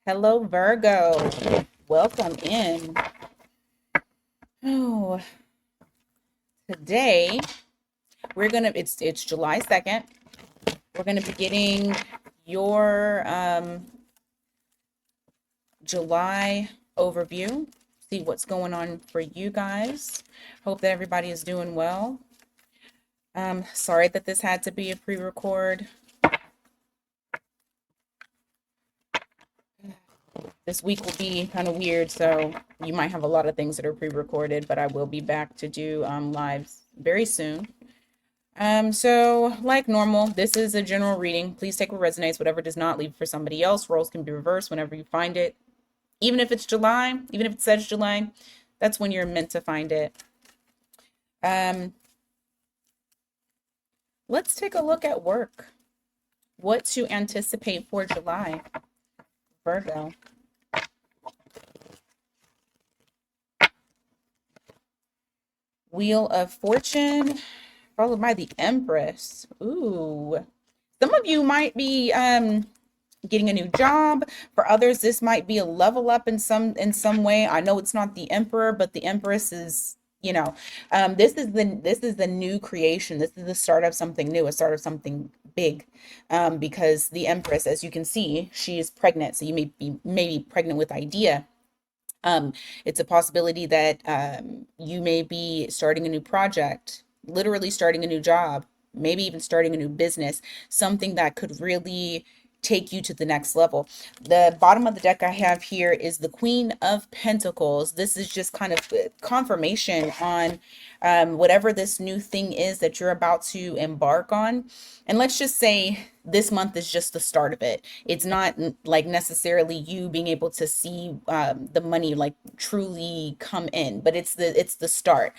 Hello, Virgo. Welcome in. Oh, today it's July 2nd. We're gonna be getting your July overview, see what's going on for you guys. Hope that everybody is doing well. Sorry that this had to be a pre-record. This week will be kind of weird, so you might have a lot of things that are pre-recorded, but I will be back to do lives very soon. So like normal, this is a general reading. Please take what resonates, whatever does not, leave it for somebody else. Roles can be reversed whenever you find it. Even if it's July, even if it says July, that's when you're meant to find it. Um, let's take a look at work. What to anticipate for July, Virgo. Wheel of Fortune, followed by the Empress. Ooh. Some of you might be getting a new job. For others, this might be a level up in some way. I know it's not the Emperor, but the Empress is, this is the new creation. This is the start of something new, a start of something big. Because the Empress, as you can see, she is pregnant. So you may be pregnant with idea. Um, it's a possibility that you may be starting a new project, literally starting a new job, maybe even starting a new business, something that could really take you to the next level. The bottom of the deck I have here is the Queen of Pentacles. This is just kind of confirmation on whatever this new thing is that you're about to embark on. And let's just say this month is just the start of it. It's not like necessarily you being able to see the money like truly come in, but it's the start.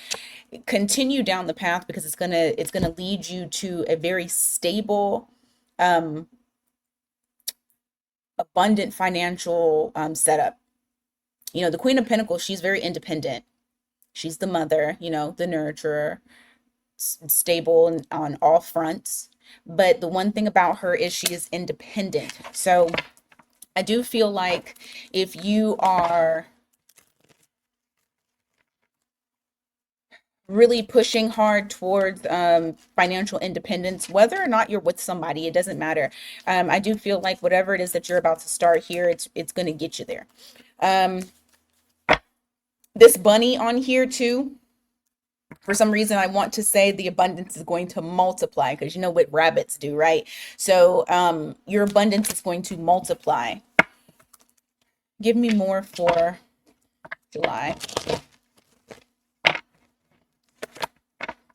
Continue down the path because it's gonna lead you to a very stable, um, abundant financial setup. The Queen of Pentacles, she's very independent. She's the mother, the nurturer, stable on all fronts. But the one thing about her is she is independent. So I do feel like if you are really pushing hard towards financial independence, whether or not you're with somebody, it doesn't matter. I do feel like whatever it is that you're about to start here, it's going to get you there. Um, this bunny on here too, for some reason, I want to say the abundance is going to multiply because you know what rabbits do, right? So your abundance is going to multiply. Give me more for July.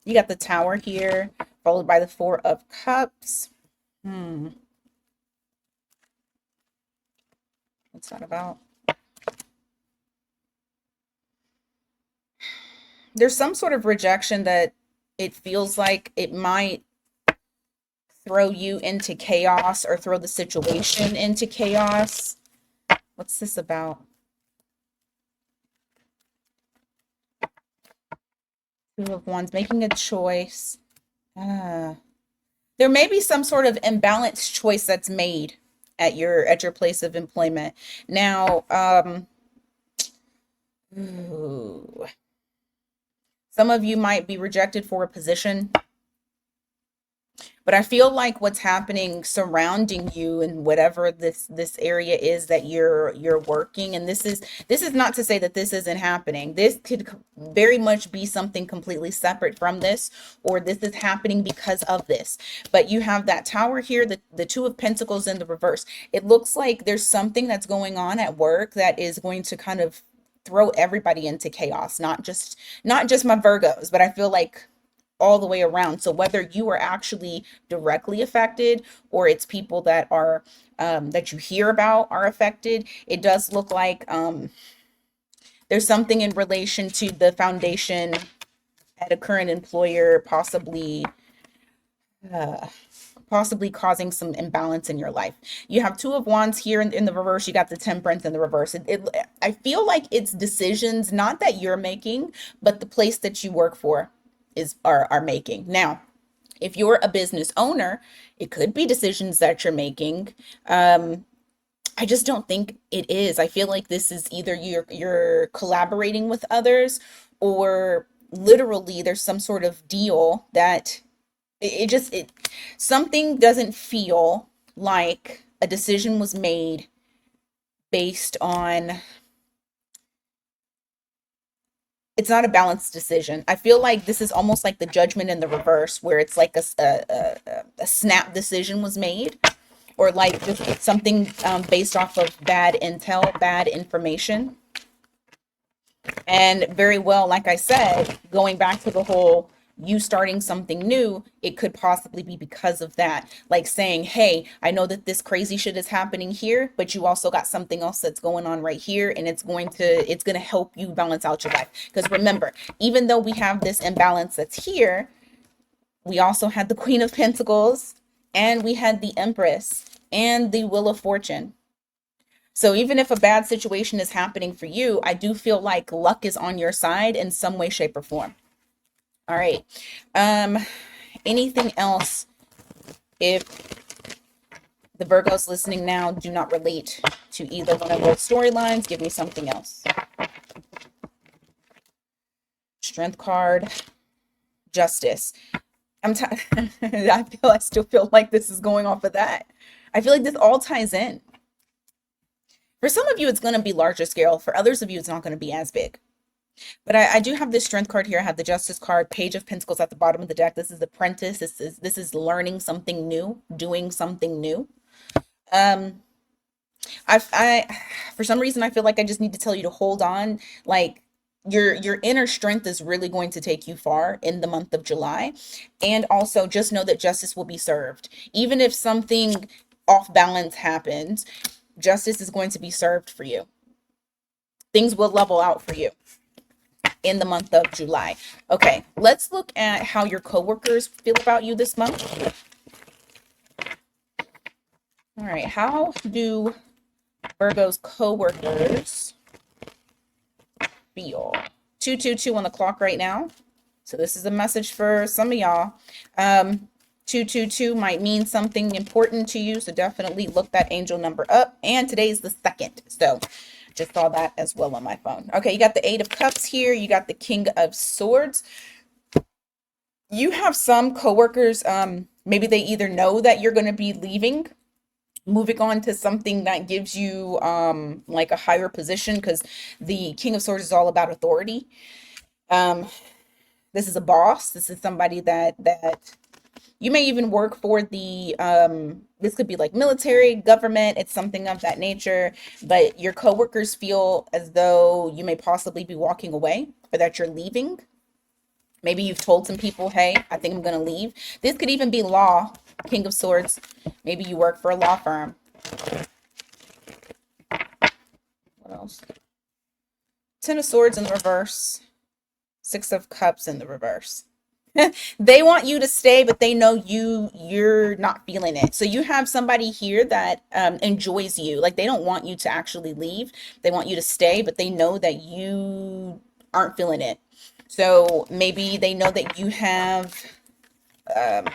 You got the Tower here, followed by the Four of Cups. What's that about? There's some sort of rejection that it feels like it might throw you into chaos or throw the situation into chaos. What's this about? Two of Wands, making a choice. Ah. There may be some sort of imbalanced choice that's made at your place of employment. Now, ooh, some of you might be rejected for a position, but I feel like what's happening surrounding you and whatever this area is that you're working, and this is not to say that this isn't happening. This could very much be something completely separate from this, or this is happening because of this. But you have that Tower here, the Two of Pentacles in the reverse. It looks like there's something that's going on at work that is going to kind of throw everybody into chaos, not just my Virgos, but I feel like all the way around. So whether you are actually directly affected or it's people that are that you hear about are affected, it does look like there's something in relation to the foundation at a current employer, possibly causing some imbalance in your life. You have Two of Wands here in the reverse. You got the Temperance in the reverse. I feel like it's decisions not that you're making, but the place that you work for are making. Now, if you're a business owner, it could be decisions that you're making. I just don't think it is. I feel like this is either you're collaborating with others, or literally there's some sort of deal that it just it something doesn't feel like a decision was made based on, it's not a balanced decision. I feel like this is almost like the judgment in the reverse, where it's like a snap decision was made, or like just something based off of bad intel, bad information. And very well, like I said, going back to the whole you starting something new, it could possibly be because of that. Like saying, hey, I know that this crazy shit is happening here, but you also got something else that's going on right here, and it's going to help you balance out your life. Because remember, even though we have this imbalance that's here, we also had the Queen of Pentacles, and we had the Empress and the Wheel of Fortune. So even if a bad situation is happening for you, I do feel like luck is on your side in some way, shape, or form. All right. Um, anything else? If the Virgos listening now do not relate to either one of those storylines, give me something else. Strength card, Justice. I still feel like this is going off of that. I feel like this all ties in. For some of you, it's going to be larger scale. For others of you, it's not going to be as big. But I do have this Strength card here. I have the Justice card, Page of Pentacles at the bottom of the deck. This is Apprentice. This is learning something new, doing something new. Um, for some reason, I feel like I just need to tell you to hold on. Like your inner strength is really going to take you far in the month of July. And also just know that justice will be served. Even if something off balance happens, justice is going to be served for you. Things will level out for you in the month of July. Okay, let's look at how your coworkers feel about you this month. All right, how do Virgo's coworkers feel? 222 on the clock right now. So this is a message for some of y'all. 222 might mean something important to you, so definitely look that angel number up. And today's the 2nd, so just saw that as well on my phone. Okay, you got the 8 of Cups here. You got the King of Swords. You have some coworkers, maybe they either know that you're going to be leaving, moving on to something that gives you like a higher position, because the King of Swords is all about authority. This is a boss. This is somebody that you may even work for the this could be like military, government, it's something of that nature, but your coworkers feel as though you may possibly be walking away, or that you're leaving. Maybe you've told some people, hey, I think I'm going to leave. This could even be law, King of Swords. Maybe you work for a law firm. What else? 10 of Swords in the reverse. 6 of Cups in the reverse. They want you to stay, but they know you're not feeling it. So you have somebody here that enjoys you. Like they don't want you to actually leave. They want you to stay, but they know that you aren't feeling it. So maybe they know that you have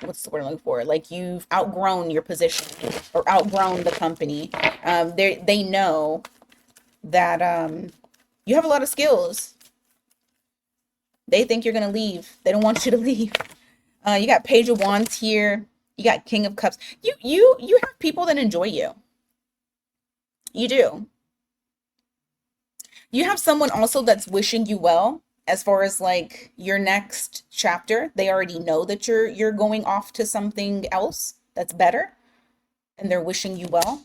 what's the word I'm looking for? Like you've outgrown your position or outgrown the company. They know that you have a lot of skills. They think you're gonna leave. They don't want you to leave. You got Page of Wands here. You got King of Cups. You have people that enjoy you. You do. You have someone also that's wishing you well as far as like your next chapter. They already know that you're going off to something else that's better, and they're wishing you well.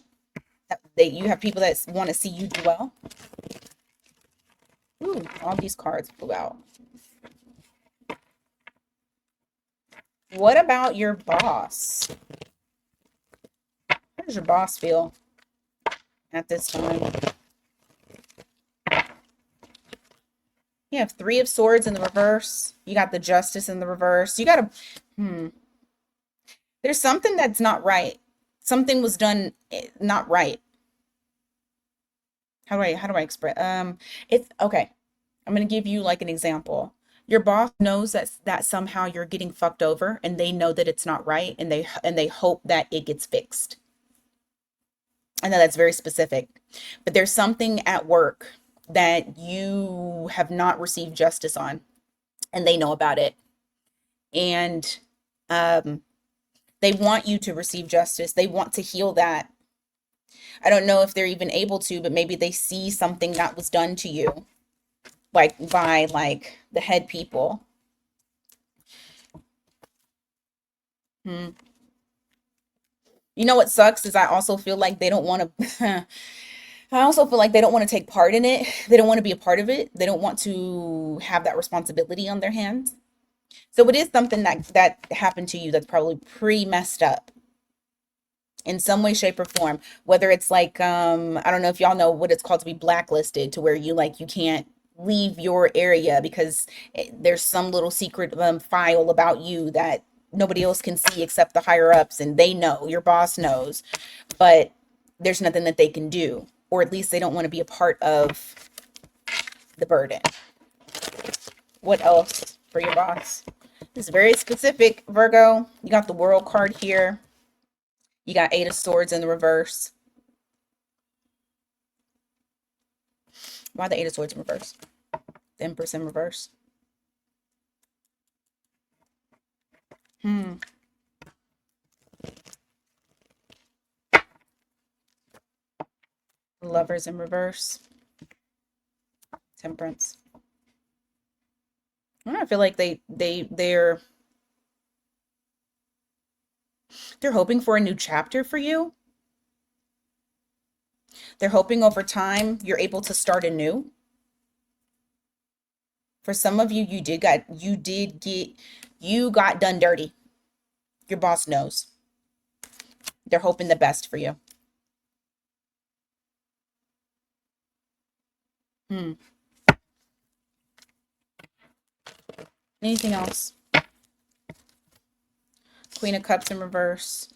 You have people that want to see you do well. Ooh, all these cards flew out. What about your boss? How does your boss feel at this time? You have 3 of Swords in the reverse. You got the Justice in the reverse. You got there's something that's not right. Something was done not right. How do I express? It's okay. I'm gonna give you like an example. Your boss knows that somehow you're getting fucked over, and they know that it's not right, and they hope that it gets fixed. I know that's very specific, but there's something at work that you have not received justice on, and they know about it. And um, they want you to receive justice. They want to heal that. I don't know if they're even able to, but maybe they see something that was done to you, like by like the head people. Hmm. You know what sucks is I also feel like they don't want to I also feel like they don't want to take part in it. They don't want to be a part of it. They don't want to have that responsibility on their hands. So it is something that happened to you that's probably pretty messed up in some way, shape, or form. Whether it's like I don't know if y'all know what it's called to be blacklisted, to where you like you can't leave your area because there's some little secret file about you that nobody else can see except the higher ups, and they know, your boss knows, but there's nothing that they can do, or at least they don't want to be a part of the burden. What else for your boss? It's very specific, Virgo. You got the World card here. You got Eight of Swords in the reverse. Why the Eight of Swords in reverse? The Empress in reverse. Hmm. Lovers in reverse. Temperance. I feel like they're hoping for a new chapter for you. They're hoping over time you're able to start anew. For some of you, you got done dirty. Your boss knows. They're hoping the best for you. Hmm. Anything else? Queen of Cups in reverse.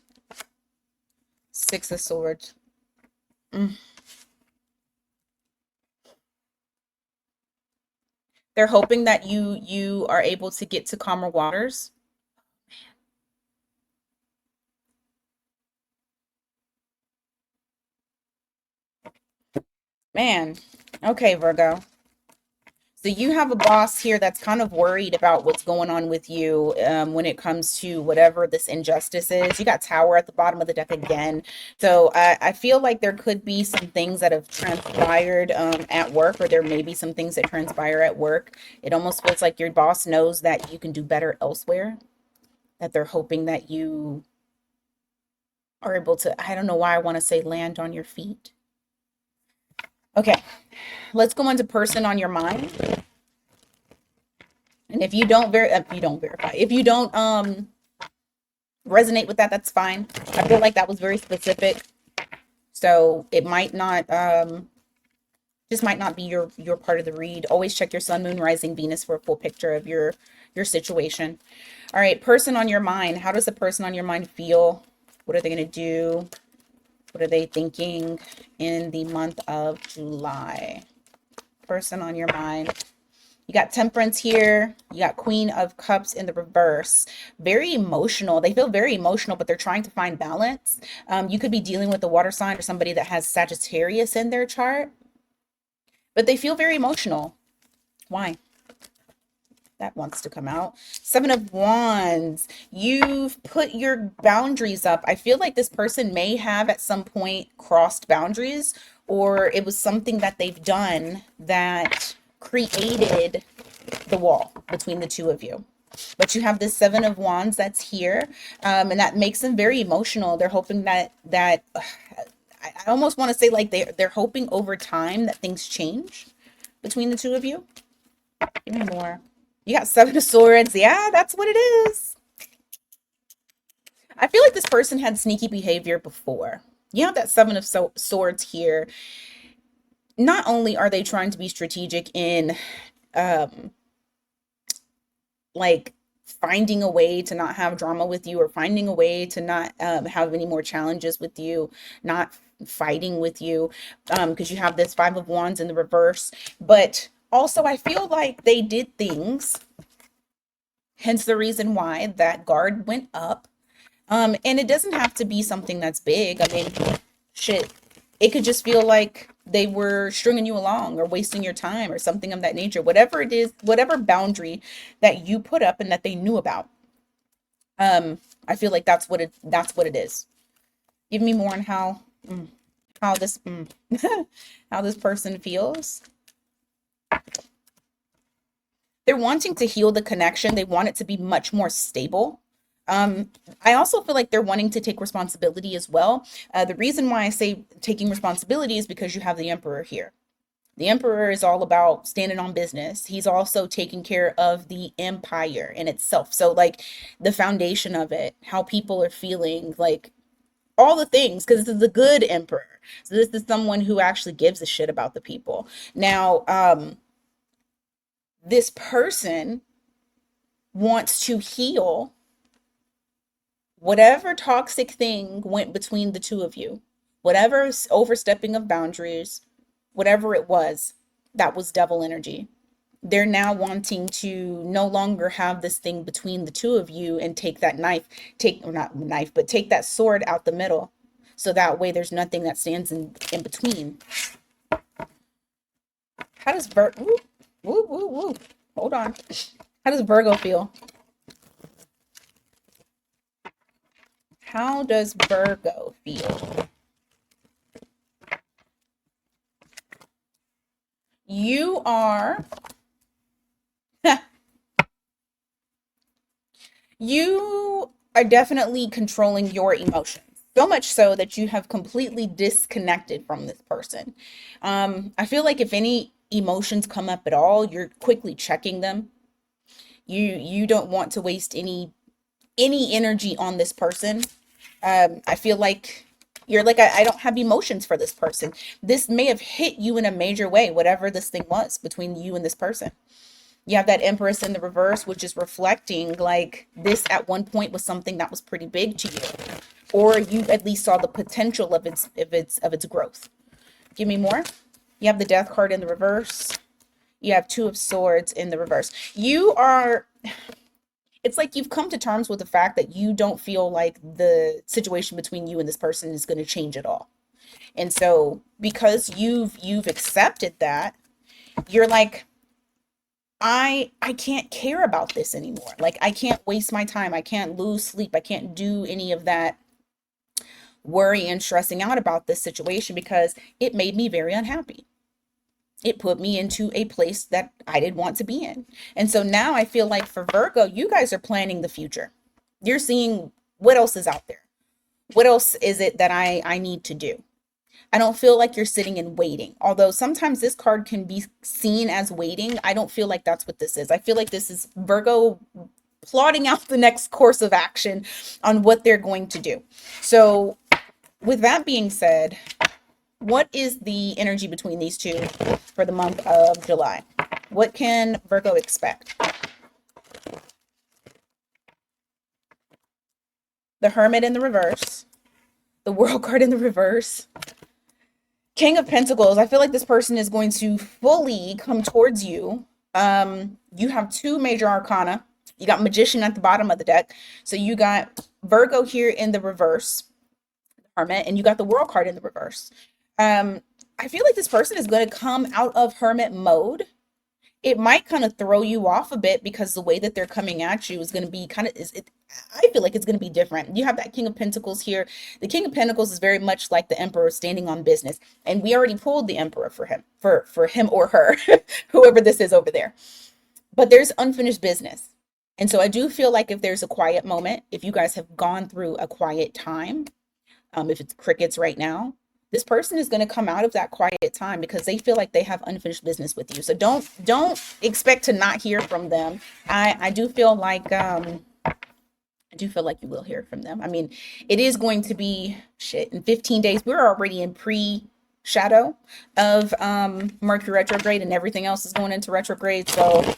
Six of Swords. Mm. They're hoping that you are able to get to calmer waters. Man. Okay, Virgo. So you have a boss here that's kind of worried about what's going on with you when it comes to whatever this injustice is. You got Tower at the bottom of the deck again. So I feel like there could be some things that have transpired at work, or there may be some things that transpire at work. It almost feels like your boss knows that you can do better elsewhere, that they're hoping that you are able to, I don't know why I want to say land on your feet. Okay, let's go into person on your mind. And if you don't verify, if you don't resonate with that, that's fine. I feel like that was very specific. So it might not just might not be your part of the read. Always check your sun, moon, rising, Venus for a full picture of your situation. All right, person on your mind. How does the person on your mind feel? What are they going to do? What are they thinking in the month of July? Person on your mind. You got Temperance here. You got Queen of Cups in the reverse. Very emotional. They feel very emotional, but they're trying to find balance. You could be dealing with a water sign or somebody that has Sagittarius in their chart, but they feel very emotional. Why? That wants to come out. Seven of Wands. You've put your boundaries up. I feel like this person may have at some point crossed boundaries, or it was something that they've done that created the wall between the two of you. But you have this Seven of Wands that's here, and that makes them very emotional. They're hoping that I almost want to say like they're hoping over time that things change between the two of you. Give me more. You got Seven of Swords. Yeah, that's what it is. I feel like this person had sneaky behavior before. You have that Seven of Swords here. Not only are they trying to be strategic in um like finding a way to not have drama with you, or finding a way to not have any more challenges with you, not fighting with you, because you have this Five of Wands in the reverse. But also I feel like they did things, hence the reason why that guard went up. And it doesn't have to be something that's big. I mean, shit. It could just feel like they were stringing you along or wasting your time or something of that nature. Whatever it is, whatever boundary that you put up and that they knew about. I feel like that's what it is. Give me more on how this how this person feels. They're wanting to heal the connection. They want it to be much more stable. Um, I also feel like they're wanting to take responsibility as well. The reason why I say taking responsibility is because you have the emperor here. The emperor is all about standing on business. He's also taking care of the empire in itself. So, like, the foundation of it, how people are feeling, like all the things, because this is a good emperor. So, this is someone who actually gives a shit about the people. Now, this person wants to heal whatever toxic thing went between the two of you, whatever overstepping of boundaries, whatever it was, that was devil energy. They're now wanting to no longer have this thing between the two of you and take that knife, take, or not knife, but take that sword out the middle. So that way there's nothing that stands in between. How does woo, woo, woo, woo. Hold on. How does Virgo feel? How does Virgo feel? You are you are definitely controlling your emotions. So much so that you have completely disconnected from this person. I feel like if any emotions come up at all, you're quickly checking them. You don't want to waste any energy on this person. I feel like you're like, I don't have emotions for this person. This may have hit you in a major way, whatever this thing was between you and this person. You have that Empress in the reverse, which is reflecting like this at one point was something that was pretty big to you, or you at least saw the potential of its growth. Give me more. You have the Death card in the reverse. You have Two of Swords in the reverse. You are, it's like you've come to terms with the fact that you don't feel like the situation between you and this person is going to change at all. And so because you've accepted that, you're like, I can't care about this anymore. Like I can't waste my time. I can't lose sleep. I can't do any of that worry and stressing out about this situation because it made me very unhappy. It put me into a place that I didn't want to be in. And so now I feel like for Virgo, you guys are planning the future. You're seeing what else is out there. What else is it that I need to do? I don't feel like you're sitting and waiting. Although sometimes this card can be seen as waiting, I don't feel like that's what this is. I feel like this is Virgo plotting out the next course of action on what they're going to do. So, with that being said, what is the energy between these two for the month of July? What can Virgo expect? The Hermit in the reverse, the World card in the reverse, King of Pentacles. I feel like this person is going to fully come towards you. You have two major arcana. You got Magician at the bottom of the deck. So you got Virgo here in the reverse, Hermit, and you got the World card in the reverse. I feel like this person is going to come out of Hermit mode. It might kind of throw you off a bit because the way that they're coming at you is going to be kind of is it, I feel like it's going to be different. You have that King of Pentacles here. The King of Pentacles is very much like the Emperor standing on business, and we already pulled the Emperor for him or her, whoever this is over there. But there's unfinished business. And so I do feel like if there's a quiet moment, if you guys have gone through a quiet time, if it's crickets right now, this person is going to come out of that quiet time because they feel like they have unfinished business with you. So don't expect to not hear from them. I do feel like I do feel like you will hear from them. I mean, it is going to be shit in 15 days. We're already in pre shadow of Mercury retrograde and everything else is going into retrograde. So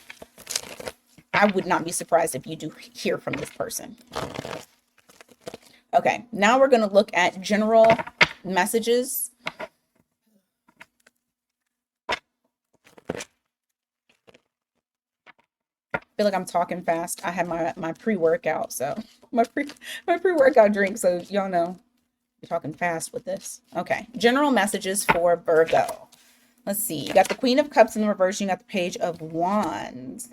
I would not be surprised if you do hear from this person. Okay, now we're going to look at general messages. I feel like I'm talking fast. I had my pre-workout, so my pre-workout drink, so y'all know. You're talking fast with this. Okay. General messages for Virgo. Let's see. You got the Queen of Cups in the reverse. You got the Page of Wands.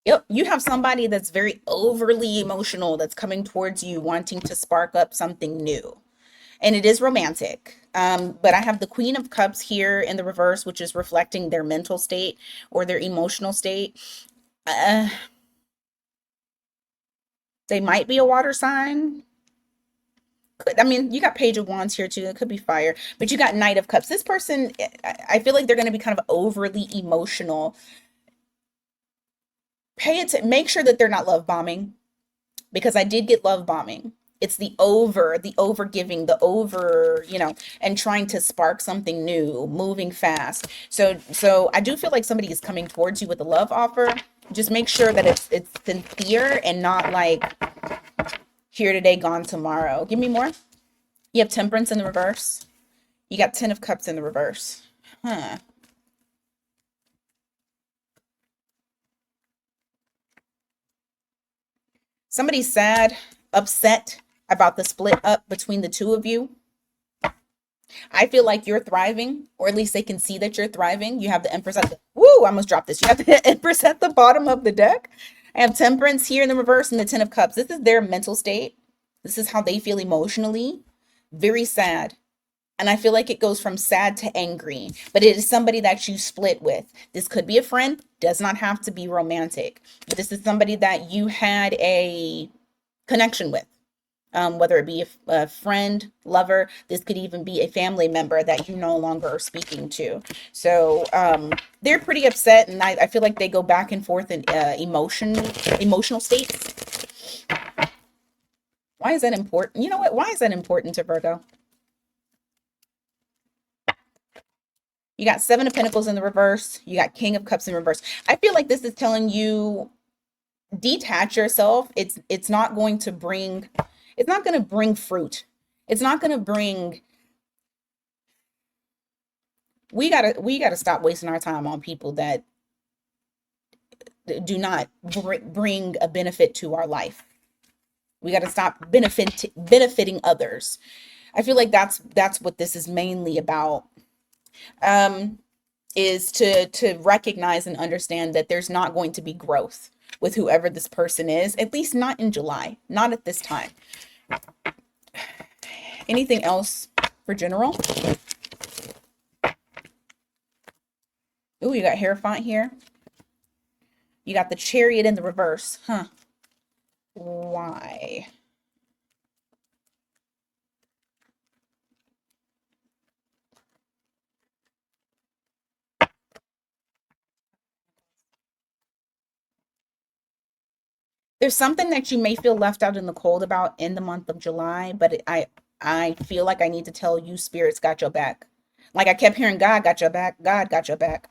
Yep, you have somebody that's very overly emotional that's coming towards you, wanting to spark up something new. And it is romantic. But I have the Queen of Cups here in the reverse, which is reflecting their mental state or their emotional state. Uh, they might be a water sign. I mean, you got Page of Wands here too. It could be fire, but you got Knight of Cups. This person, I feel like they're going to be kind of overly emotional. Pay it. Make sure that they're not love bombing, because I did get love bombing. It's the over giving, the over, and trying to spark something new, moving fast. So I do feel like somebody is coming towards you with a love offer. Just make sure that it's sincere and not like here today, gone tomorrow. Give me more. You have Temperance in the reverse. You got Ten of Cups in the reverse. Huh. Somebody's sad, upset about the split up between the two of you. I feel like you're thriving, or at least they can see that you're thriving. You have the Empress at the, woo, I almost dropped this. You have the Empress at the bottom of the deck. I have Temperance here in the reverse and the Ten of Cups. This is their mental state. This is how they feel emotionally. Very sad. And I feel like it goes from sad to angry, but it is somebody that you split with. This could be a friend, does not have to be romantic. But this is somebody that you had a connection with, whether it be a friend, lover. This could even be a family member that you no longer are speaking to. So they're pretty upset, and I feel like they go back and forth in emotional states. Why is that important? You know what? Why is that important to Virgo? You got Seven of Pentacles in the reverse. You got King of Cups in reverse. I feel like this is telling you detach yourself. It's not going to bring fruit. It's not going to bring we gotta stop wasting our time on people that do not bring a benefit to our life. We got to stop benefiting others. I feel like that's what this is mainly about. Is to recognize and understand that there's not going to be growth with whoever this person is, at least not in July, not at this time. Anything else for general? Ooh, you got Hierophant here. You got the Chariot in the reverse. Huh. Why? There's something that you may feel left out in the cold about in the month of July, but I feel like I need to tell you, spirits got your back. Like I kept hearing, God got your back, God got your back,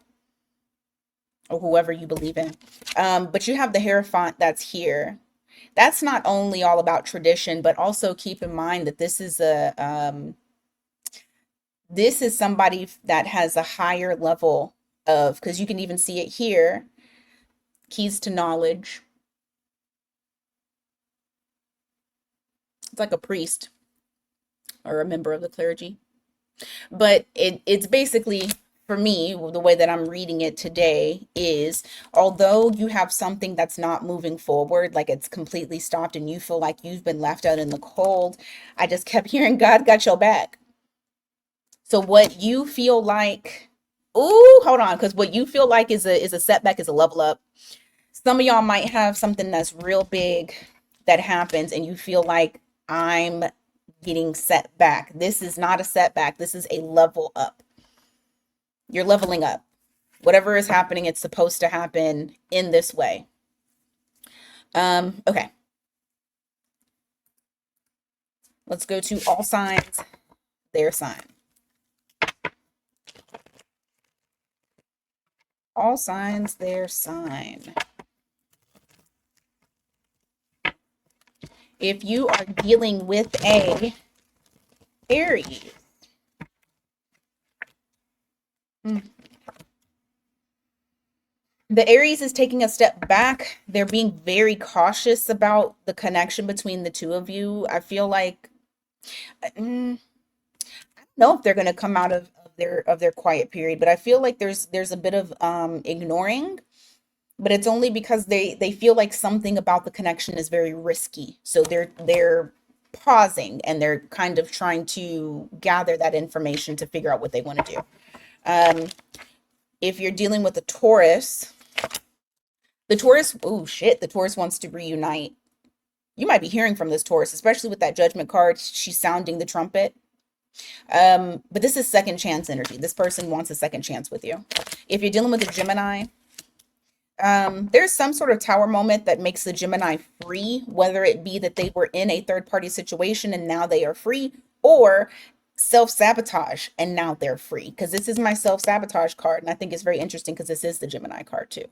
or whoever you believe in. But you have the Hierophant that's here. That's not only all about tradition, but also keep in mind that this is somebody that has a higher level of, because you can even see it here, keys to knowledge. It's like a priest or a member of the clergy. But it's basically, for me, the way that I'm reading it today is, although you have something that's not moving forward, like it's completely stopped and you feel like you've been left out in the cold, I just kept hearing God got your back. So what you feel like, ooh, hold on, because what you feel like is a setback, is a level up. Some of y'all might have something that's real big that happens and you feel like, I'm getting set back. This is not a setback. This is a level up. You're leveling up. Whatever is happening, it's supposed to happen in this way. Okay. Let's go to all signs, their sign. All signs, their sign. If you are dealing with a Aries, The Aries is taking a step back. They're being very cautious about the connection between the two of you. I feel like, I don't know if they're going to come out of their quiet period, but I feel like there's a bit of ignoring, but it's only because they feel like something about the connection is very risky. So they're pausing and they're kind of trying to gather that information to figure out what they want to do. Um, if you're dealing with a Taurus, oh shit, the Taurus wants to reunite. You might be hearing from this Taurus, especially with that Judgment card. She's sounding the trumpet. But this is second chance energy. This person wants a second chance with you. If you're dealing with a Gemini, there's some sort of tower moment that makes the Gemini free, whether it be that they were in a third party situation and now they are free, or self-sabotage and now they're free. Because this is my self-sabotage card, and I think it's very interesting because this is the Gemini card too.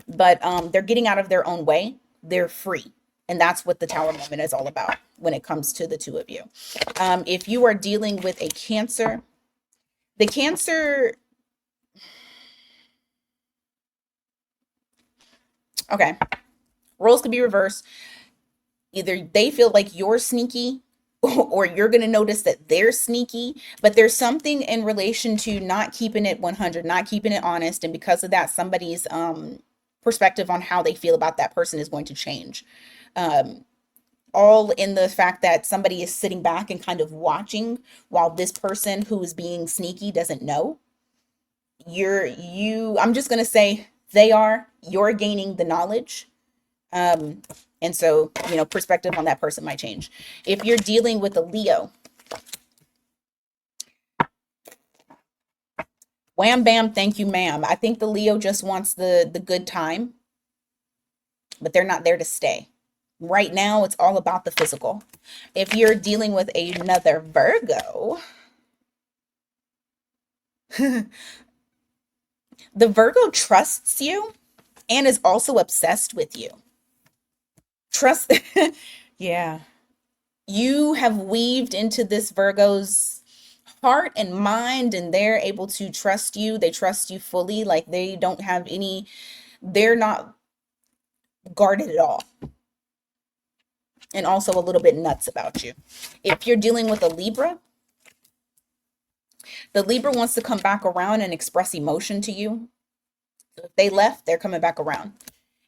But they're getting out of their own way. They're free. And that's what the tower moment is all about when it comes to the two of you. If you are dealing with a Cancer, the Cancer, okay, roles could be reversed. Either they feel like you're sneaky or you're going to notice that they're sneaky, but there's something in relation to not keeping it 100, not keeping it honest. And because of that, somebody's perspective on how they feel about that person is going to change. All in the fact that somebody is sitting back and kind of watching while this person who is being sneaky doesn't know. I'm just going to say you're gaining the knowledge. And so, perspective on that person might change. If you're dealing with a Leo, wham, bam, thank you, ma'am. I think the Leo just wants the good time, but they're not there to stay. Right now, it's all about the physical. If you're dealing with another Virgo, the Virgo trusts you and is also obsessed with you. Trust, yeah. You have weaved into this Virgo's heart and mind, and they're able to trust you. They trust you fully. Like they don't have they're not guarded at all. And also a little bit nuts about you. If you're dealing with a Libra, the Libra wants to come back around and express emotion to you. So if they left, they're coming back around.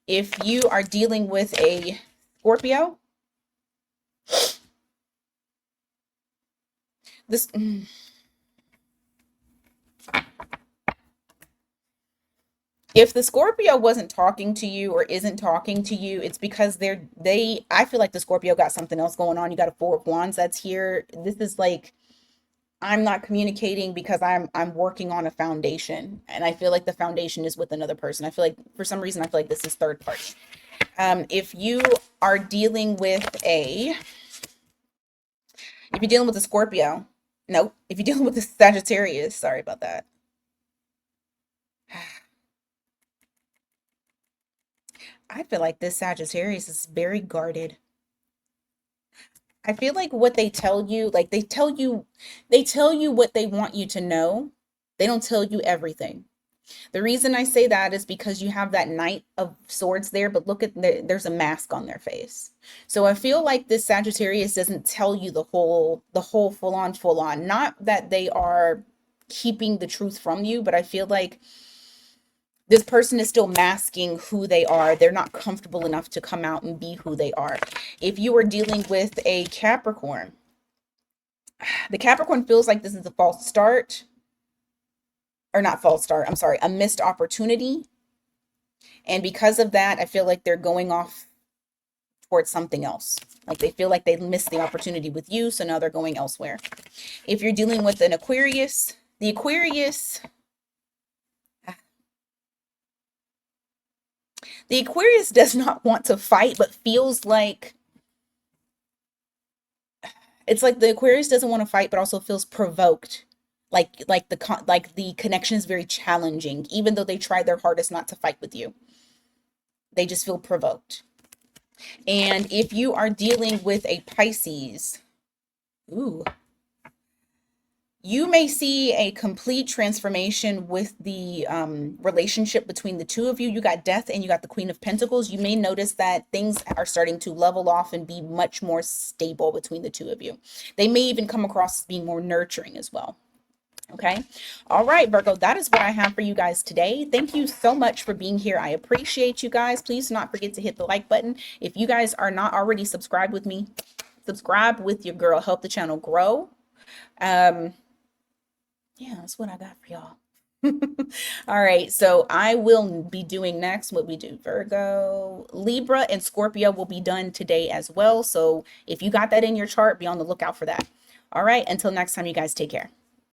If you are dealing with a Scorpio, this if the Scorpio wasn't talking to you or isn't talking to you, it's because I feel like the Scorpio got something else going on. You got a Four of Wands that's here. This is like, I'm not communicating because I'm working on a foundation, and I feel like the foundation is with another person. I feel like for some reason I feel like this is third party. If you are dealing with if you're dealing with a Scorpio, no, if you're dealing with a Sagittarius, sorry about that. I feel like this Sagittarius is very guarded. I feel like what they tell you, like they tell you what they want you to know. They don't tell you everything. The reason I say that is because you have that Knight of Swords there, but look at there's a mask on their face. So I feel like this Sagittarius doesn't tell you the whole full on. Not that they are keeping the truth from you, but I feel like this person is still masking who they are. They're not comfortable enough to come out and be who they are. If you are dealing with a Capricorn, the Capricorn feels like this is a false start, or not false start, I'm sorry, a missed opportunity. And because of that, I feel like they're going off towards something else. Like they feel like they missed the opportunity with you, so now they're going elsewhere. If you're dealing with an Aquarius, the Aquarius does not want to fight, but feels like it's like the Aquarius doesn't want to fight, but also feels provoked. Like the connection is very challenging, even though they tried their hardest not to fight with you. They just feel provoked. And if you are dealing with a Pisces, ooh, You may see a complete transformation with the relationship between the two of you. You got Death and you got the Queen of Pentacles. You may notice that things are starting to level off and be much more stable between the two of you. They may even come across as being more nurturing as well. Okay. All right, Virgo, that is what I have for you guys today. Thank you so much for being here. I appreciate you guys. Please do not forget to hit the like button. If you guys are not already subscribed with me, subscribe with your girl. Help the channel grow. Um, yeah, that's what I got for y'all. All right, so I will be doing next what we do. Virgo, Libra, and Scorpio will be done today as well. So if you got that in your chart, be on the lookout for that. All right, until next time, you guys take care.